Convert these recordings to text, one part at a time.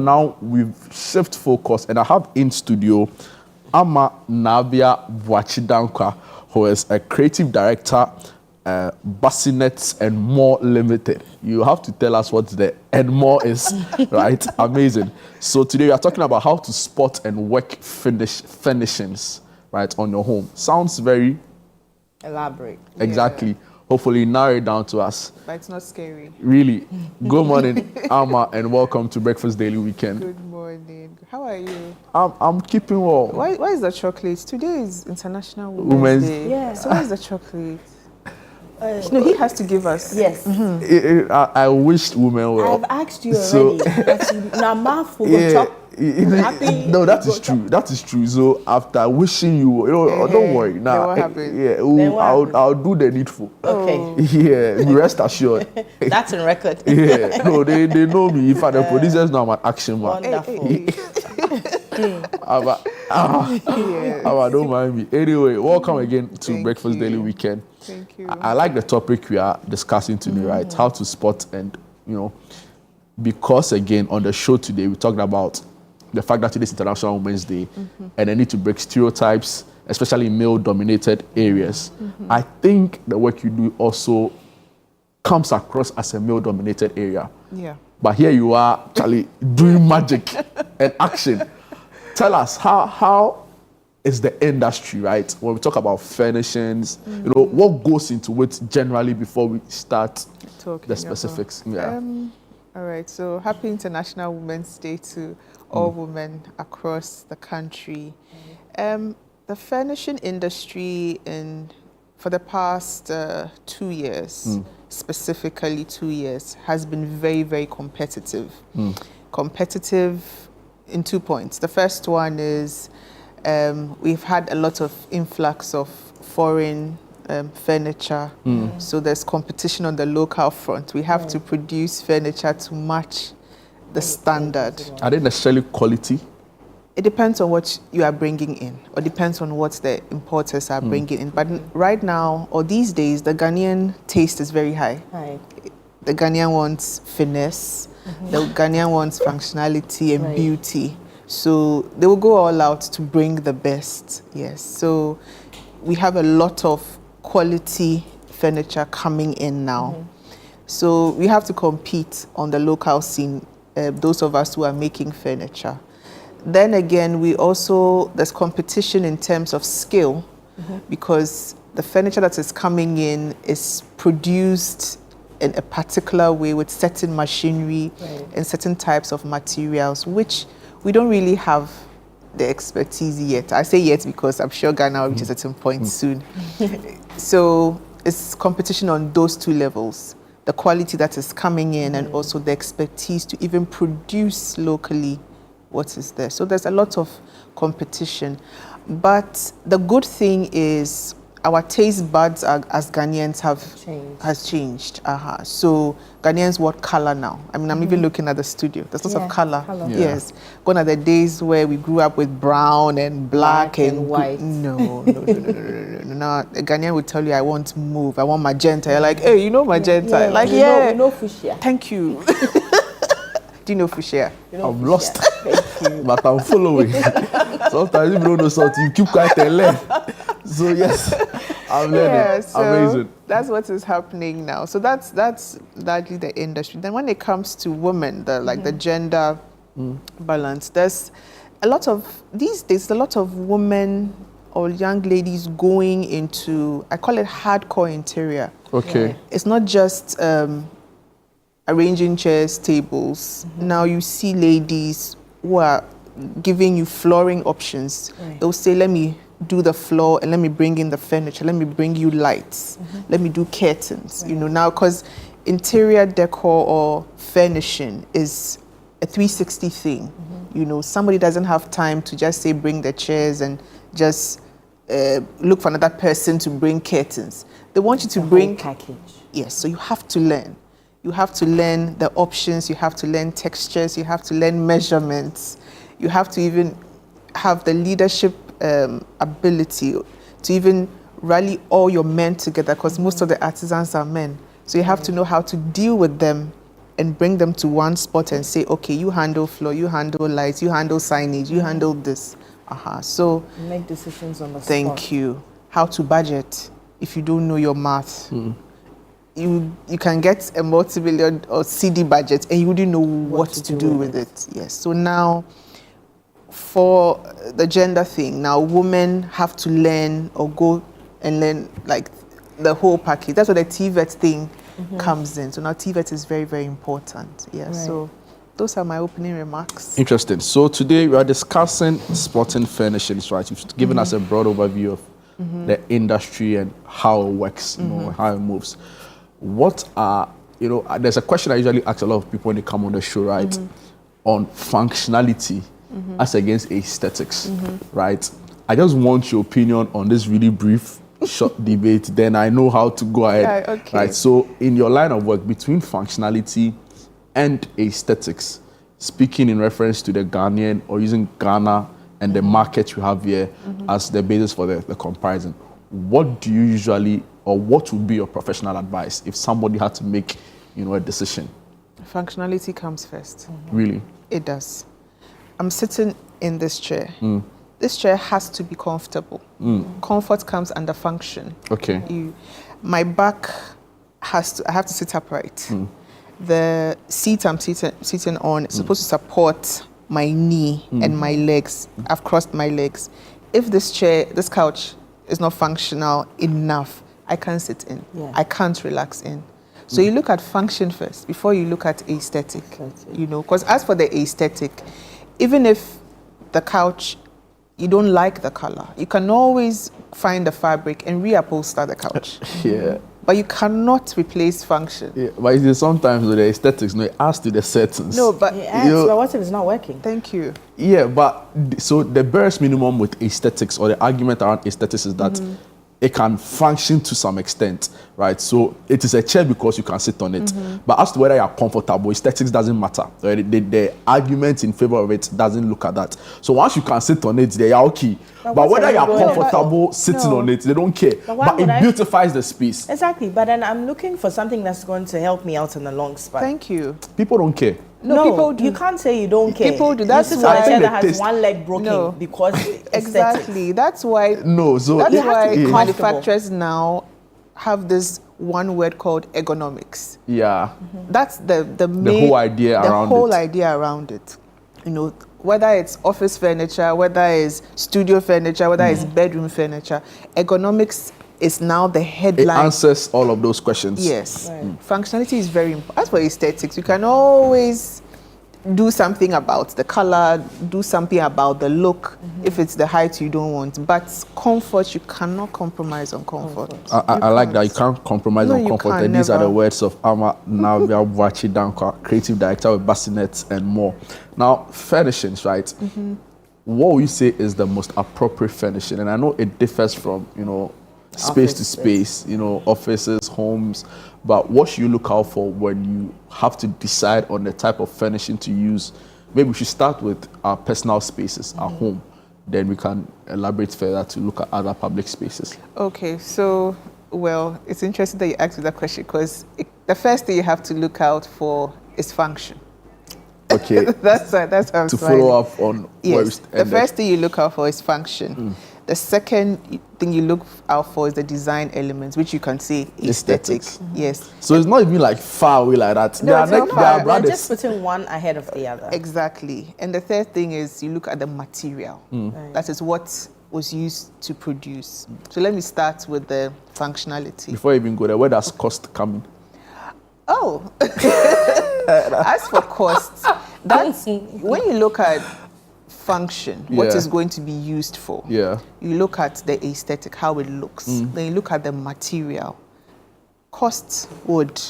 Now we've shift focus, and I have in studio Ama Nabia Bwachidankwa, who is a creative director, Bassinets and More Limited. You have to tell us what the and more is, right? Amazing. So today we are talking about how to spot and work furnishings, right, on your home. Sounds very elaborate. Exactly. Yeah. Hopefully narrow it down to us. But it's not scary. Really. Good morning, Ama, and welcome to Breakfast Daily Weekend. Good morning. How are you? I'm keeping well. Why is the chocolate? Today is International Women's Day. Yeah. So why is the chocolate? No, he has to give us. Yes. I wished women well. I've asked you already. Now, mouthful chop. Happy. No, that is true. That is true. So after wishing you, don't worry. Now, what happened? I'll do the needful. Okay. Yeah, rest assured. That's in record. Yeah. No, they know me. In fact, the producers know I'm an action man. Wonderful. Don't mind me. Anyway, welcome again to Thank Breakfast you. Daily Weekend. Thank you. I like the topic we are discussing today, right? How to spot and, because again, on the show today, we talked about the fact that today is International Women's Day and the need to break stereotypes, especially in male-dominated areas. I think the work you do also comes across as a male-dominated area. Yeah. But here you are, Charlie, doing magic and action. Tell us, how is the industry, right? When we talk about furnishings, what goes into it generally before we start Talking the specifics? All right, so happy International Women's Day to all women across the country. The furnishing industry for the past 2 years, specifically 2 years, has been very, very competitive. Competitive in 2 points. The first one is we've had a lot of influx of foreign furniture, so there's competition on the local front. We have to produce furniture to match the standard. Are they necessarily quality? It depends on what you are bringing in, or depends on what the importers are bringing in. But right now, or these days, the Ghanaian taste is very high. The Ghanaian wants finesse, the Ghanaian wants functionality and beauty. So they will go all out to bring the best, yes. So we have a lot of quality furniture coming in now. So we have to compete on the local scene, those of us who are making furniture. Then again, there's competition in terms of skill, because the furniture that is coming in is produced in a particular way with certain machinery and certain types of materials, which we don't really have the expertise yet. I say yet because I'm sure Ghana will reach a certain point soon. So it's competition on those two levels, the quality that is coming in and also the expertise to even produce locally what is there. So there's a lot of competition. But the good thing is our taste buds as Ghanaians has changed. So Ghanaians want color now. I mean, I'm even looking at the studio. There's lots of color. Yes. Gone are the days where we grew up with brown and black and white. No. A Ghanaian would tell you, I want mauve, I want magenta. You're like, hey, you know magenta? Like, you know fuchsia. Thank you. Do you know fuchsia? I'm lost, but I'm following. Sometimes you don't know something, you keep quiet and learn. So yes, I'm learning. Yeah, so amazing. That's what is happening now. So that's largely the industry. Then when it comes to women, the gender balance, there's a lot of these days. A lot of women or young ladies going into, I call it hardcore interior. Okay. It's not just arranging chairs, tables. Now you see ladies who are giving you flooring options. They'll say, let me do the floor and let me bring in the furniture. Let me bring you lights. Let me do curtains. Now because interior decor or furnishing is a 360 thing. Somebody doesn't have time to just say bring the chairs and just look for another person to bring curtains. They want you to bring package. Yes, so you have to learn. You have to learn the options, you have to learn textures, you have to learn measurements. You have to even have the leadership ability to even rally all your men together, because most of the artisans are men. So you have to know how to deal with them and bring them to one spot and say, okay, you handle floor, you handle lights, you handle signage, you handle this. So make decisions on the spot. Thank you. How to budget if you don't know your math. You can get a multi-million or CD budget and you wouldn't know what to do with it. Yes. So now, for the gender thing, now women have to learn or go and learn like the whole package. That's where the TVET thing comes in. So now TVET is very, very important. Yeah. Right. So those are my opening remarks. Interesting. So today we are discussing sporting furnishings, right? You've given us a broad overview of the industry and how it works, you know, how it moves. What are, there's a question I usually ask a lot of people when they come on the show, right? On functionality as against aesthetics, right? I just want your opinion on this really brief, short debate. Then I know how to go ahead, okay. right? So in your line of work, between functionality and aesthetics, speaking in reference to the Ghanaian or using Ghana and the market you have here as the basis for the comparison, what do you usually, or what would be your professional advice if somebody had to make, a decision? Functionality comes first. Really? It does. I'm sitting in this chair. This chair has to be comfortable. Comfort comes under function. Okay. My back I have to sit upright. The seat I'm sitting on is supposed to support my knee and my legs. I've crossed my legs. If this couch is not functional enough, I can't sit in. Yeah. I can't relax in. So you look at function first before you look at aesthetic. Because as for the aesthetic, even if the couch, you don't like the color, you can always find the fabric and reupholster the couch. Yeah. But you cannot replace function. Yeah, but sometimes with the aesthetics, it adds to the settings. No, but it adds, but what if it's not working? Thank you. Yeah, but so the barest minimum with aesthetics, or the argument around aesthetics, is that it can function to some extent, right? So it is a chair because you can sit on it. But as to whether you are comfortable, aesthetics doesn't matter. The argument in favor of it doesn't look at that. So once you can sit on it, they are okay. But whether you are comfortable sitting on it, they don't care. But it beautifies the space. Exactly. But then I'm looking for something that's going to help me out in the long span. Thank you. People don't care. No, people do. You can't say you don't care. People do. That's why why a chair that has one leg broken because exactly. That's why. No, so that's why manufacturers now have this one word called ergonomics. Yeah. That's the whole idea around it. The whole idea around it. Whether it's office furniture, whether it's studio furniture, whether it's bedroom furniture, ergonomics is now the headline. It answers all of those questions. Yes. Right. Functionality is very important. As for aesthetics, you can always do something about the color, do something about the look, if it's the height you don't want. But comfort, you cannot compromise on comfort. I like that. You can't compromise on comfort. And these are the words of Ama Navia Vachidankwa, Creative Director with Bassinet and more. Now, furnishings, right? What would you say is the most appropriate furnishing? And I know it differs from, space to space, offices, homes, but what should you look out for when you have to decide on the type of furnishing to use? Maybe we should start with our personal spaces, our home, then we can elaborate further to look at other public spaces. Okay, so, it's interesting that you asked me that question because the first thing you have to look out for is function. Okay. that's how I'm to follow up on where we the first thing you look out for is function. The second thing you look out for is the design elements, which you can say aesthetic. Yes. So it's not even like far away like that. No, they're just putting one ahead of the other. Exactly. And the third thing is you look at the material. Right. That is what was used to produce. So let me start with the functionality. Before you even go there, where does cost come in? Oh. As for cost, that's when you look at function, what is going to be used for. Yeah. You look at the aesthetic, how it looks. Then you look at the material. Cost would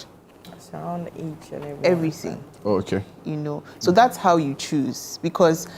surround each and everything. Oh, okay. So that's how you choose. Because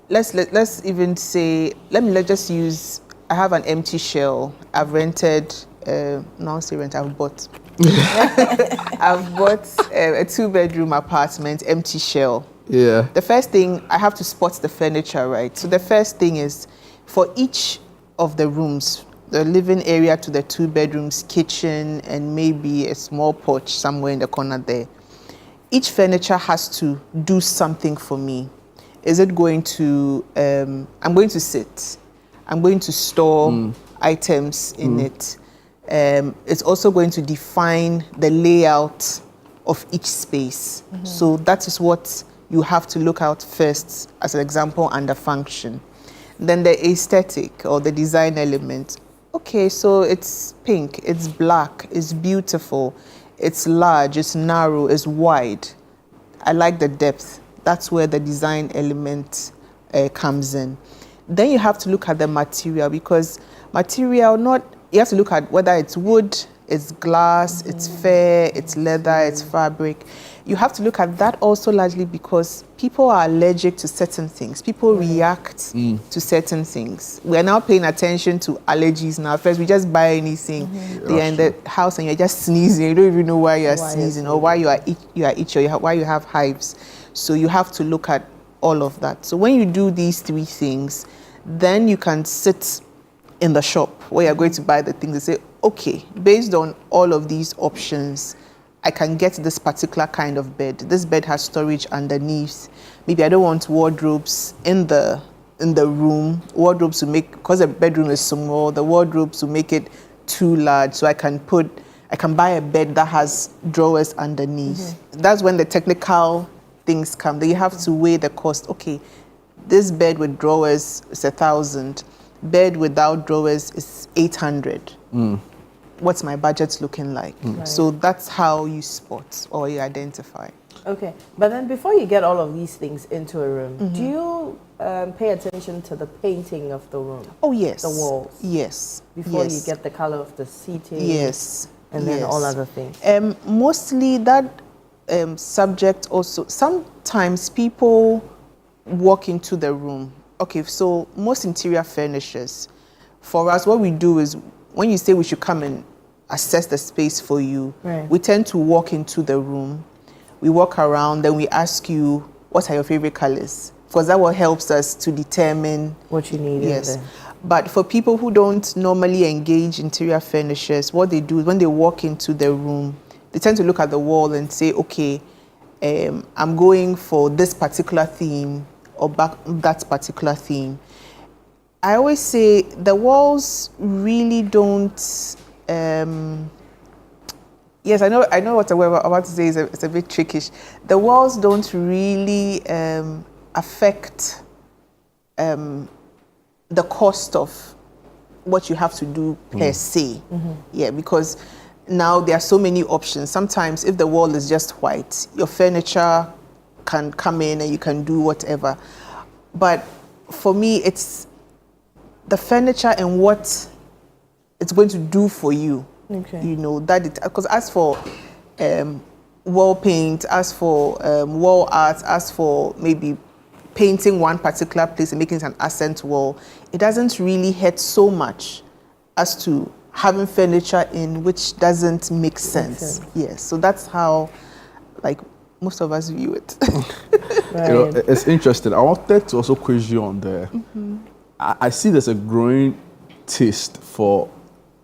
let's even say, let's just use, I have an empty shell. I've rented, I've bought. I've bought a 2-bedroom apartment, empty shell. Yeah. The first thing, I have to spot the furniture, right? So the first thing is, for each of the rooms, the living area to the 2 bedrooms, kitchen, and maybe a small porch somewhere in the corner there, each furniture has to do something for me. Is it going to, I'm going to sit, I'm going to store items in it. It's also going to define the layout of each space. So that is what you have to look out first as an example under function. Then the aesthetic or the design element. Okay, so it's pink, it's black, it's beautiful, it's large, it's narrow, it's wide. I like the depth. That's where the design element comes in. Then you have to look at the material, because material, you have to look at whether it's wood, it's glass, it's fur, it's leather, it's fabric. You have to look at that also largely because people are allergic to certain things. People react to certain things. We are now paying attention to allergies now. First, we just buy anything. You're in the house and you're just sneezing. You don't even know why you're sneezing or why you are itchy or why you have hives. So you have to look at all of that. So when you do these three things, then you can sit in the shop where you're going to buy the things and say, okay, based on all of these options, I can get this particular kind of bed. This bed has storage underneath. Maybe I don't want wardrobes in the room. Wardrobes will make, because the bedroom is small, the wardrobes will make it too large. So I can buy a bed that has drawers underneath. That's when the technical things come. Then you have to weigh the cost. Okay, this bed with drawers is 1,000. Bed without drawers is 800. What's my budget looking like? Right. So that's how you spot or you identify. Okay, but then before you get all of these things into a room, do you pay attention to the painting of the room? Oh, yes. The walls? Yes. Before you get the color of the seating? Yes. And then all other things? Mostly that subject also. Sometimes people walk into the room. Okay, so most interior furnishers, for us, what we do is when you say we should come and assess the space for you, we tend to walk into the room. We walk around, then we ask you, what are your favorite colors? Because that what helps us to determine what you need. Yes. But for people who don't normally engage interior furnishers, what they do is when they walk into the room, they tend to look at the wall and say, okay, I'm going for this particular theme or that particular theme. I always say the walls really don't. Yes, I know what I'm about to say is it's a bit trickish. The walls don't really affect the cost of what you have to do per se. Yeah, because now there are so many options. Sometimes if the wall is just white, your furniture can come in and you can do whatever. But for me, it's the furniture and what it's going to do for you. Okay. You know, because as for wall paint, as for wall art, as for maybe painting one particular place and making it an accent wall, it doesn't really hurt so much as to having furniture in which doesn't make sense. Yes, so that's how, like, most of us view it. Right. You know, it's interesting. I wanted to also quiz you on the. I see there's a growing taste for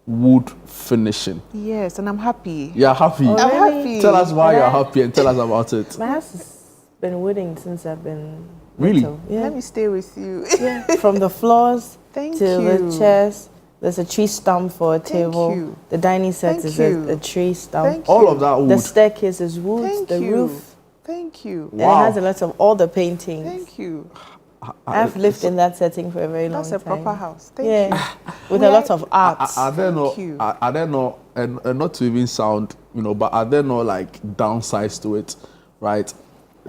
wood finishing. Yes, and I'm happy. You're happy? Oh, I'm really? happy. Tell us why you're happy and tell us about it. My house has been wooden since I've been Really? little. Yeah. Let me stay with you. Yeah. From the floors to the chairs. There's a tree stump for a table. You. The dining set is a tree stump. All of that wood. The staircase is wood. Thank the you. roof. Thank you. Wow. And it has a lot of all the paintings. Thank you. I've lived in that setting for a very long time. That's a proper house. Thank you. With a lot of art. Are there no, and not to even sound, but are there no like downsides to it, right?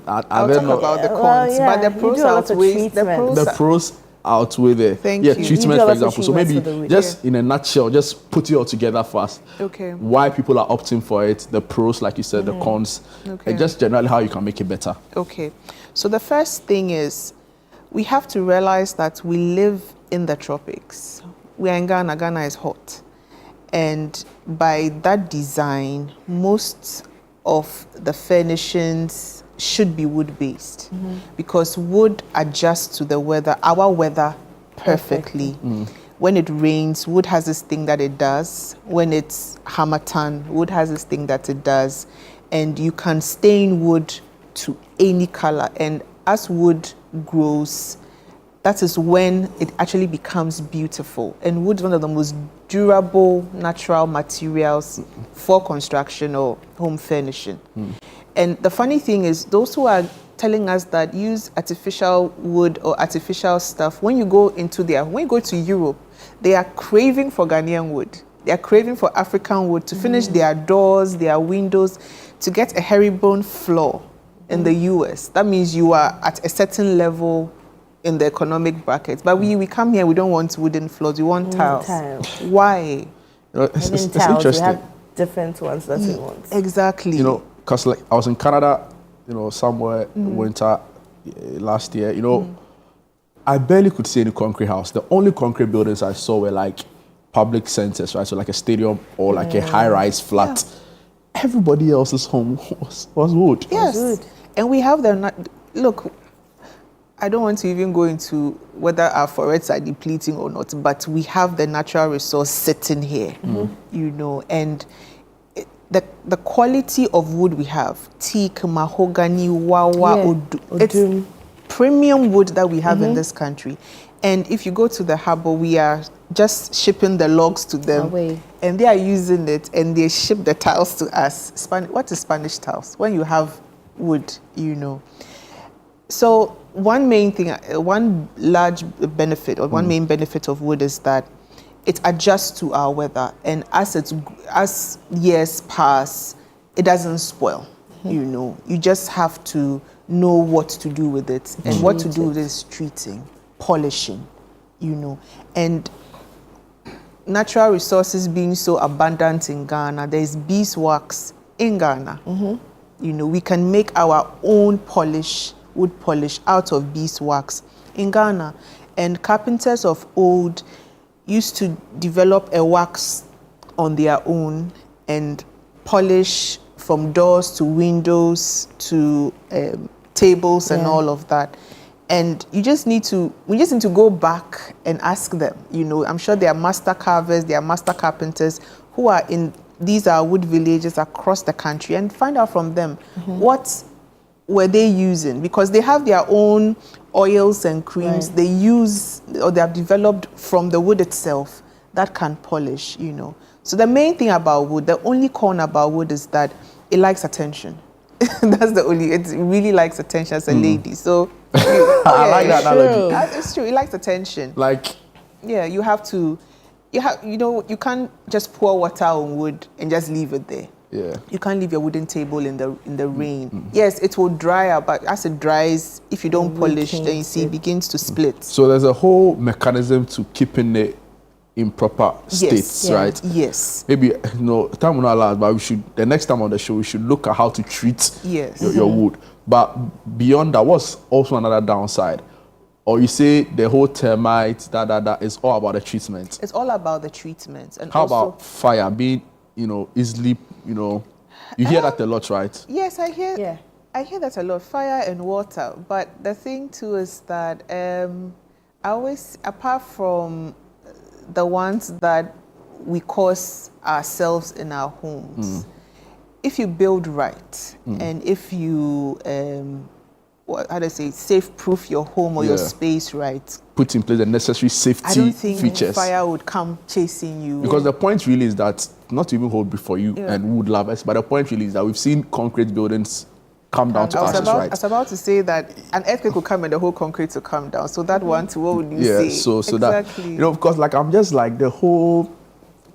I'll talk about the cons, but the pros outweigh the pros outweigh the Thank you. treatment, for example. So maybe just in a nutshell, just put it all together first. Okay. Why people are opting for it, the pros, like you said, the cons, and just generally how you can make it better. Okay. So the first thing is, we have to realize that we live in the tropics. We are in Ghana. Ghana is hot. And by that design, most of the furnishings should be wood-based because wood adjusts to the weather, our weather, perfectly. When it rains, wood has this thing that it does. When it's harmattan, wood has this thing that it does. and you can stain wood to any color. And as wood grows, that is when it actually becomes beautiful. And wood is one of the most durable natural materials for construction or home furnishing. And the funny thing is, those who are telling us that use artificial wood or artificial stuff, when you go to Europe, they are craving for Ghanaian wood. They are craving for African wood to finish their doors, their windows, to get a herringbone floor in the US. That means you are at a certain level in the economic bracket. But we come here, we don't want wooden floors, we want tiles. Why? It's tiles, interesting. we have different ones that we want. Exactly. Because like I was in Canada, somewhere winter last year, I barely could see any concrete house. The only concrete buildings I saw were like public centers, right? So like a stadium or like a high-rise flat. Yeah. Everybody else's home was wood. Yes. Wood. And we have look, I don't want to even go into whether our forests are depleting or not, but we have the natural resource sitting here, and the quality of wood we have, teak, mahogany, wawa, it's premium wood that we have in this country. And if you go to the harbor, we are just shipping the logs to them, and they are using it, and they ship the tiles to us. What is Spanish tiles? When you have wood, So one large benefit or one main benefit of wood is that it adjusts to our weather, and as years pass, it doesn't spoil. You just have to know what to do with it, and what to do with it is treating, polishing, and natural resources being so abundant in Ghana. There's beeswax in Ghana. We can make our own wood polish out of beeswax in Ghana, and carpenters of old used to develop a wax on their own and polish from doors to windows to tables and all of that. And we just need to go back and ask them. I'm sure there are master carvers, there are master carpenters who are in these are wood villages across the country, and find out from them what were they using, because they have their own oils and creams they use or they have developed from the wood itself that can polish. So the main thing about wood, the only con about wood is that it likes attention. It really likes attention as a lady. So I like that analogy. It's true. It likes attention. You can't just pour water on wood and just leave it there. Yeah. You can't leave your wooden table in the rain. Yes, it will dry out, but as it dries, if you don't polish, then you see it begins to split. So there's a whole mechanism to keeping it in proper states, right? Yes. Maybe time will not allow, but the next time on the show we should look at how to treat your wood. But beyond that, what's also another downside? Or you say the whole termites, that is all about the treatment. It's all about the treatment. And how about fire being, easily, you hear that a lot, right? Yes, I hear. Yeah. I hear that a lot. Fire and water. But the thing too is that I always, apart from the ones that we cause ourselves in our homes, if you build right and if you safe-proof your home or your space right, put in place the necessary safety features. I don't think fire would come chasing you. Because the point really is that, not to even hold before you and wood lovers, but the point really is that we've seen concrete buildings come down to ashes, right? I was about to say that an earthquake will come and the whole concrete will come down. So that one, what would you say? So exactly. that, because I'm just like the whole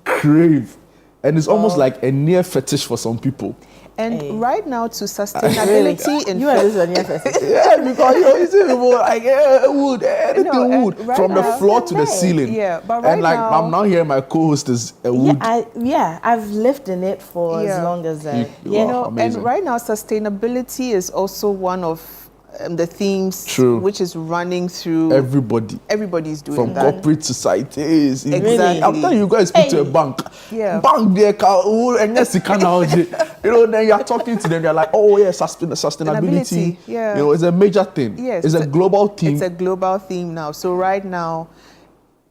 crave. And it's almost like a near fetish for some people. And right now, to sustainability in because you see people like wood, anything wood, right from the floor to the ceiling. Yeah, but right and now, I'm now hearing my co-host is a wood. I've lived in it for as long as that. And right now, sustainability is also one of the themes which is running through everybody. Everybody's doing from that. Corporate societies. Exactly. I'm telling you guys, speak to a bank. Yeah. Bank there, and yes, then you're talking to them. They're like, oh yeah, sustainability. Yeah. It's a major thing. Yes, it's a global theme. It's a global theme now. So right now,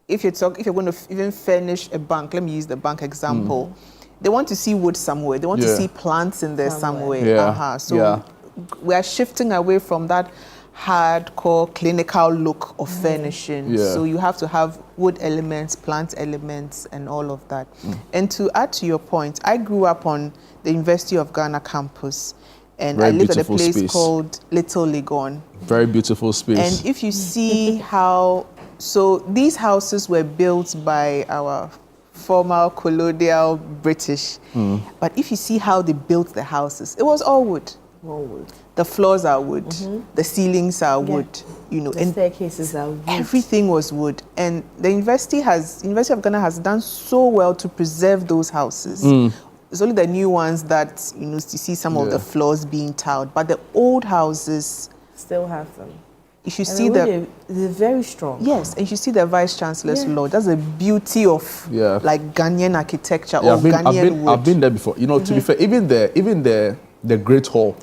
if you're going to even furnish a bank, let me use the bank example. they want to see wood somewhere. They want to see plants in there somewhere. Yeah. So we are shifting away from that hardcore clinical look of furnishing. So you have to have wood elements, plant elements, and all of that. And to add to your point, I grew up on the University of Ghana campus, and I lived at a place called Little Legon. Very beautiful space. And if you see how, so these houses were built by our former colonial British, but if you see how they built the houses, it was all wood. The floors are wood, the ceilings are wood, you know, the staircases are wood. Everything was wood. And the University of Ghana has done so well to preserve those houses. It's only the new ones that, you know, you see some of the floors being tiled, but the old houses still have them. You should see they're very strong. Yes, and you should see the Vice Chancellor's Lodge. That's the beauty of like Ghanaian architecture or Ghanaian wood. I've been there before. You know, to be fair, even the Great Hall,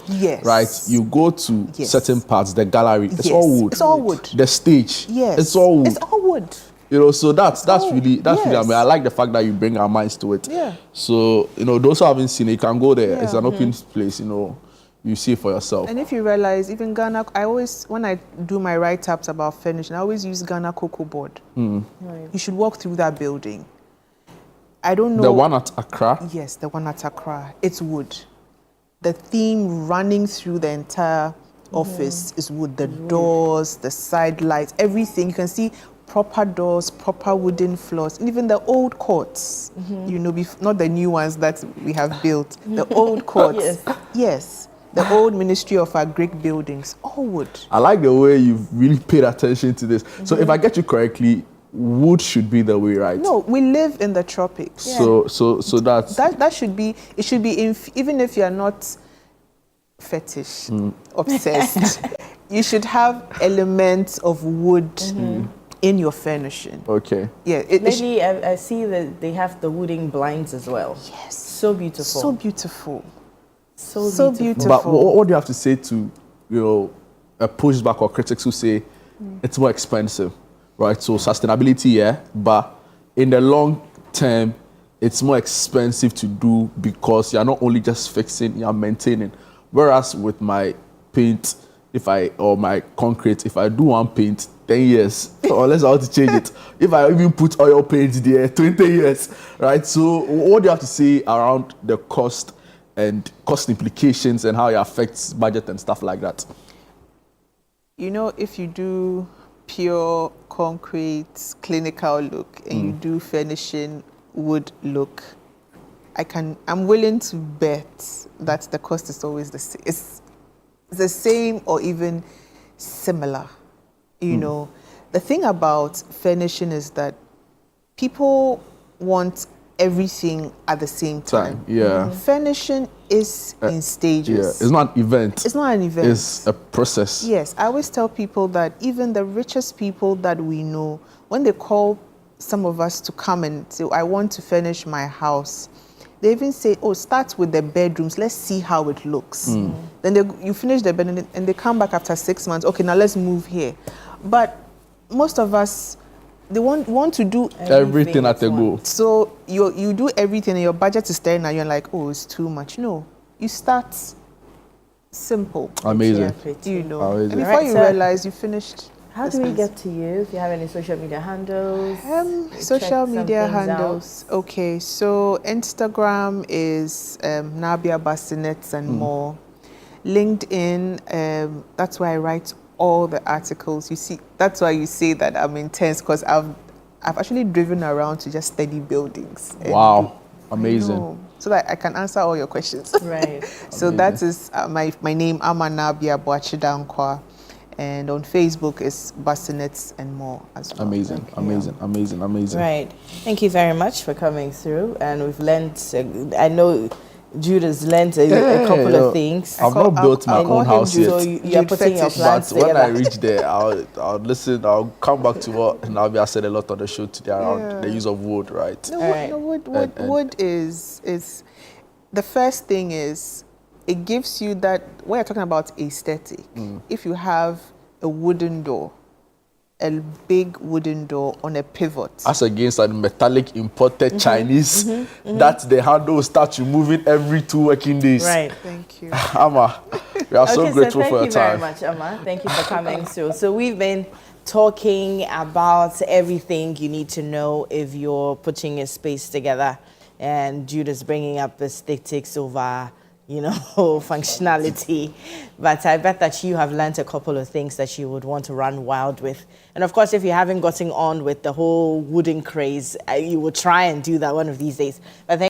right? You go to certain parts, the gallery, it's all wood. It's all wood. The stage, it's all wood. It's all wood. You know, so that's really. I mean, I like the fact that you bring our minds to it. Yeah. So you know, those who haven't seen it, you can go there. It's an open place. You know, you see it for yourself. And if you realize, even Ghana, I always, when I do my write-ups about furnishing, I always use Ghana Cocoa Board. You should walk through that building. I don't know. The one at Accra? Yes, the one at Accra. It's wood. The theme running through the entire office is wood. The doors, the side lights, everything. You can see proper doors, proper wooden floors, and even the old courts, you know, not the new ones that we have built, the old courts. Yes. The old Ministry of Agric buildings, all wood. I like the way you've really paid attention to this. So if I get you correctly, wood should be the way, right? No, we live in the tropics. So that should be, it should be, even if you're not fetish, obsessed, you should have elements of wood in your furnishing. Okay. Yeah. Maybe I see that they have the wooden blinds as well. Yes. So beautiful. So beautiful. So beautiful. But what do you have to say to, you know, a pushback or critics who say it's more expensive, right? So sustainability, but in the long term, it's more expensive to do because you're not only just fixing, you're maintaining. Whereas with my paint, or my concrete, if I do one paint, 10 years, unless I want to change it. If I even put oil paint there, 20 years, right? So what do you have to say around the cost and cost implications and how it affects budget and stuff like that? You know, if you do pure concrete clinical look and you do furnishing wood look, I'm willing to bet that the cost is always the same. It's the same or even similar. You know, the thing about furnishing is that people want everything at the same time. Furnishing is in stages. It's not an event. It's not an event. It's a process. Yes, I always tell people that even the richest people that we know, when they call some of us to come and say, I want to furnish my house, they even say, oh, start with the bedrooms. Let's see how it looks. Then you finish the bedroom and they come back after 6 months. Okay, now let's move here. But most of us, they want to do everything at a go. So you do everything and your budget is staring at you and like, oh, it's too much. No, you start simple. Amazing. You know, amazing. And before you realize you finished. How do we get to you? If you have any social media handles? Social media handles. Out. Okay, so Instagram is Nabia Bassinets and more. LinkedIn, that's where I write all the articles. You see, that's why you say that I'm intense, because I've actually driven around to just study buildings. Wow, amazing. So that I can answer all your questions. Right. So amazing. That is my name, Nabia Boachidankwa. And on Facebook is Bassinets and more as well. Amazing, amazing. Right. Thank you very much for coming through. And we've learned, I know Jude has learned a couple of things. I've not built my own house yet. So you're putting your plans together. But when I reach there, I'll listen, I'll come back to what Nabia said a lot on the show today around the use of wood, right? Wood is the first thing is, it gives you that, when you're talking about aesthetic, if you have a wooden door a big wooden door on a pivot. As against a metallic imported Chinese that the handle starts removing every 2 working days. Right. Thank you. Amma, we are so grateful for your time. Thank you very much, Amma. Thank you for coming through. So we've been talking about everything you need to know if you're putting a space together, and Judah's bringing up aesthetics over, functionality. But I bet that you have learned a couple of things that you would want to run wild with. And of course, if you haven't gotten on with the whole wooden craze, you will try and do that one of these days. But thank